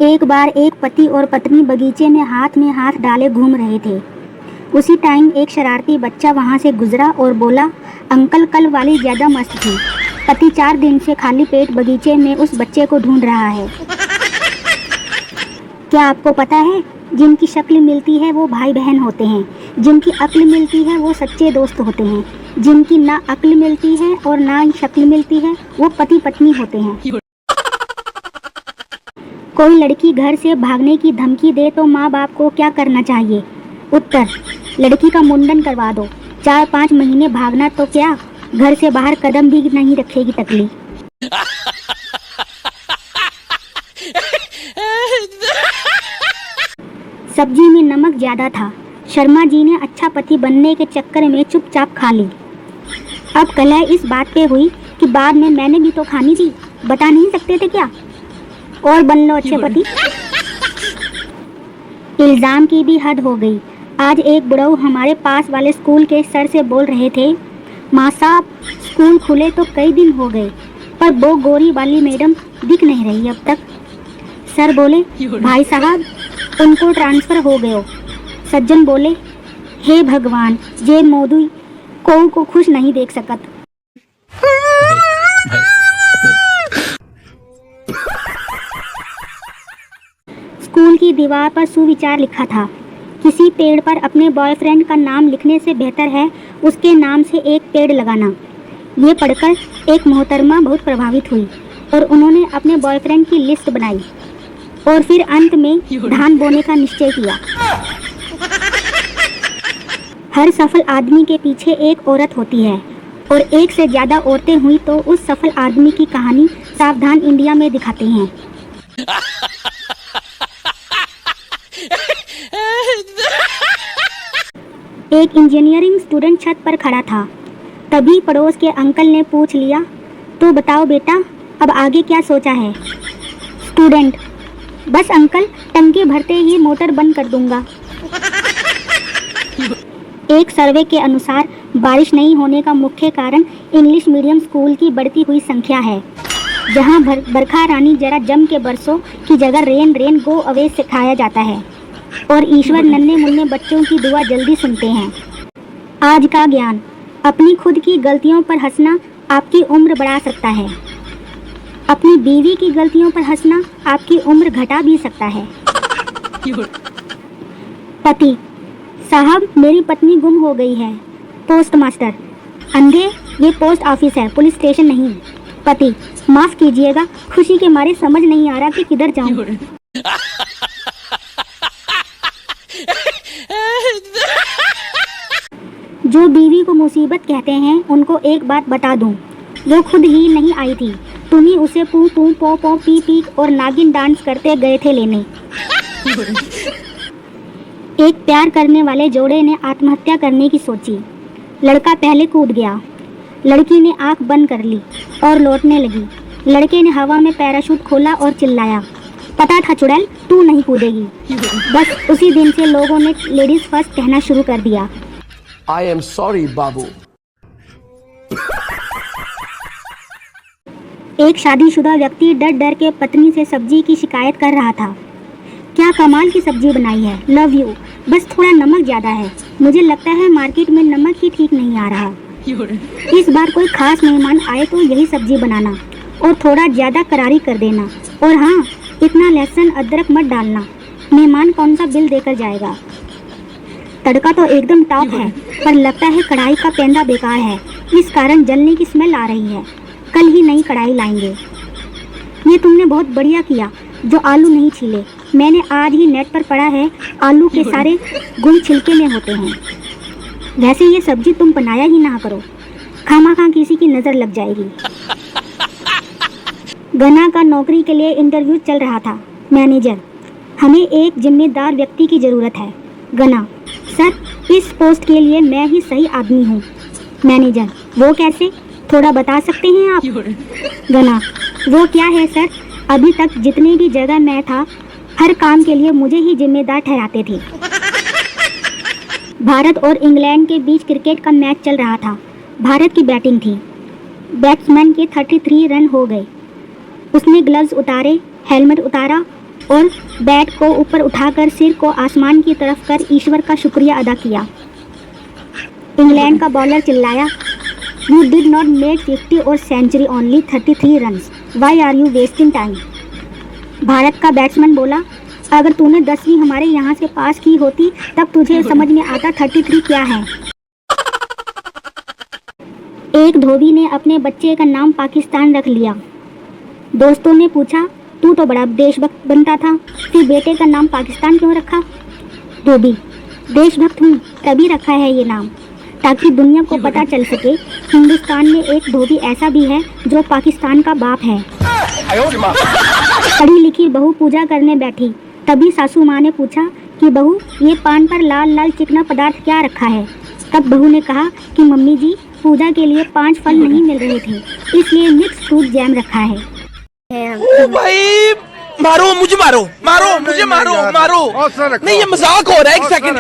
एक बार एक पति और पत्नी बगीचे में हाथ डाले घूम रहे थे। उसी टाइम एक शरारती बच्चा वहां से गुजरा और बोला, अंकल कल वाली ज़्यादा मस्त थी। पति 4 दिन से खाली पेट बगीचे में उस बच्चे को ढूंढ रहा है। क्या आपको पता है, जिनकी शक्ल मिलती है वो भाई बहन होते हैं, जिनकी अक्ल मिलती है वो सच्चे दोस्त होते हैं, जिनकी ना अक्ल मिलती है और ना शक्ल मिलती है वो पति पत्नी होते हैं। कोई लड़की घर से भागने की धमकी दे तो माँ बाप को क्या करना चाहिए? उत्तर, लड़की का मुंडन करवा दो। 4-5 महीने भागना तो क्या, घर से बाहर कदम भी नहीं रखेगी टकली। सब्जी में नमक ज्यादा था। शर्मा जी ने अच्छा पति बनने के चक्कर में चुपचाप खा ली। अब कलह इस बात पे हुई कि बाद में मैंने भी तो खानी थी, बता नहीं सकते थे क्या? और बन लो अच्छे पति। इल्जाम की भी हद हो गई। आज एक बुढ़ऊ हमारे पास वाले स्कूल के सर से बोल रहे थे, माँ साहब स्कूल खुले तो कई दिन हो गए पर वो गोरी वाली मैडम दिख नहीं रही अब तक। सर बोले, भाई साहब उनको ट्रांसफ़र हो गयो। सज्जन बोले, हे भगवान, जे मोदी को खुश नहीं देख सकत। स्कूल की दीवार पर सुविचार लिखा था, किसी पेड़ पर अपने बॉयफ्रेंड का नाम लिखने से बेहतर है उसके नाम से एक पेड़ लगाना। ये पढ़कर एक मोहतरमा बहुत प्रभावित हुई और उन्होंने अपने बॉयफ्रेंड की लिस्ट बनाई और फिर अंत में धान बोने का निश्चय किया। हर सफल आदमी के पीछे एक औरत होती है और एक से ज़्यादा औरतें हुई तो उस सफल आदमी की कहानी सावधान इंडिया में दिखाते हैं। एक इंजीनियरिंग स्टूडेंट छत पर खड़ा था। तभी पड़ोस के अंकल ने पूछ लिया, तो बताओ बेटा अब आगे क्या सोचा है? स्टूडेंट, बस अंकल टंकी भरते ही मोटर बंद कर दूंगा। एक सर्वे के अनुसार बारिश नहीं होने का मुख्य कारण इंग्लिश मीडियम स्कूल की बढ़ती हुई संख्या है, जहां बरखा रानी जरा जम के बरसों की जगह रेन रेन गो अवे सिखाया जाता है और ईश्वर नन्हे मुन्ने बच्चों की दुआ जल्दी सुनते हैं। आज का ज्ञान, अपनी खुद की गलतियों पर हंसना आपकी उम्र बढ़ा सकता है। अपनी बीवी की गलतियों पर हंसना आपकी उम्र घटा भी सकता है। पति, साहब मेरी पत्नी गुम हो गई है। पोस्टमास्टर, अंधे ये पोस्ट ऑफिस है, पुलिस स्टेशन नहीं। पति, माफ कीजिएगा, खुशी के मारे समझ नहीं आ रहा कि किधर जाऊं। जो बीवी को मुसीबत कहते हैं उनको एक बात बता दूं, वो खुद ही नहीं आई थी, तुम ही उसे पू पू पो पो पी पी और नागिन डांस करते गए थे लेने। एक प्यार करने वाले जोड़े ने आत्महत्या करने की सोची। लड़का पहले कूद गया, लड़की ने आंख बंद कर ली और लौटने लगी। लड़के ने हवा में पैराशूट खोला और चिल्लाया, पता था चुड़ैल तू नहीं कूदेगी। बस उसी दिन से लोगों ने लेडीज फर्स्ट कहना शुरू कर दिया। I am sorry, बाबू। एक शादीशुदा व्यक्ति डर डर के पत्नी से सब्जी की शिकायत कर रहा था। क्या कमाल की सब्जी बनाई है, लव यू, बस थोड़ा नमक ज़्यादा है, मुझे लगता है मार्केट में नमक ही ठीक नहीं आ रहा। इस बार कोई खास मेहमान आए तो यही सब्जी बनाना और थोड़ा ज़्यादा करारी कर देना, और हाँ इतना लहसुन अदरक मत डालना, मेहमान कौन सा बिल देकर जाएगा। तड़का तो एकदम टॉप है पर लगता है कढ़ाई का पेंदा बेकार है, इस कारण जलने की स्मेल आ रही है, कल ही नई कढ़ाई लाएंगे। ये तुमने बहुत बढ़िया किया जो आलू नहीं छीले, मैंने आज ही नेट पर पढ़ा है आलू के सारे गुण छिलके में होते हैं। वैसे ये सब्जी तुम बनाया ही ना करो, खामा किसी की नज़र लग जाएगी। गना का नौकरी के लिए इंटरव्यू चल रहा था। मैनेजर, हमें एक जिम्मेदार व्यक्ति की ज़रूरत है। गना, सर इस पोस्ट के लिए मैं ही सही आदमी हूँ। मैनेजर, वो कैसे, थोड़ा बता सकते हैं आप? गना, वो क्या है सर, अभी तक जितनी भी जगह मैं था हर काम के लिए मुझे ही जिम्मेदार ठहराते थे। भारत और इंग्लैंड के बीच क्रिकेट का मैच चल रहा था। भारत की बैटिंग थी। बैट्समैन के 33 रन हो गए। उसने ग्लव्स उतारे, हेलमेट उतारा और बैट को ऊपर उठाकर सिर को आसमान की तरफ कर ईश्वर का शुक्रिया अदा किया। इंग्लैंड का बॉलर चिल्लाया, यू डिड नॉट मेक 50 और century, only 33 runs, why are you wasting time. Bharat का बैट्समैन बोला, अगर तूने 10वीं हमारे यहाँ से पास की होती तब तुझे समझ में आता 33 क्या है। एक धोबी ने अपने बच्चे का नाम पाकिस्तान रख लिया। दोस्तों ने पूछा, तू तो बड़ा देशभक्त बनता था, फिर बेटे का नाम पाकिस्तान क्यों रखा? धोबी, देशभक्त हूँ तभी रखा है ये नाम, ताकि दुनिया को पता चल सके हिंदुस्तान में एक धोबी ऐसा भी है जो पाकिस्तान का बाप है। पढ़ी लिखी बहू पूजा करने बैठी, तभी सासू माँ ने पूछा कि बहू, ये पान पर लाल लाल चिकना पदार्थ क्या रखा है? तब बहू ने कहा कि मम्मी जी, पूजा के लिए 5 फल नहीं मिल रहे थे, इसलिए मिक्स फ्रूट जैम रखा है। ओ भाई, मारो मुझे, मारो मुझे, मारो नहीं, ये मजाक हो रहा है। एक सेकंड।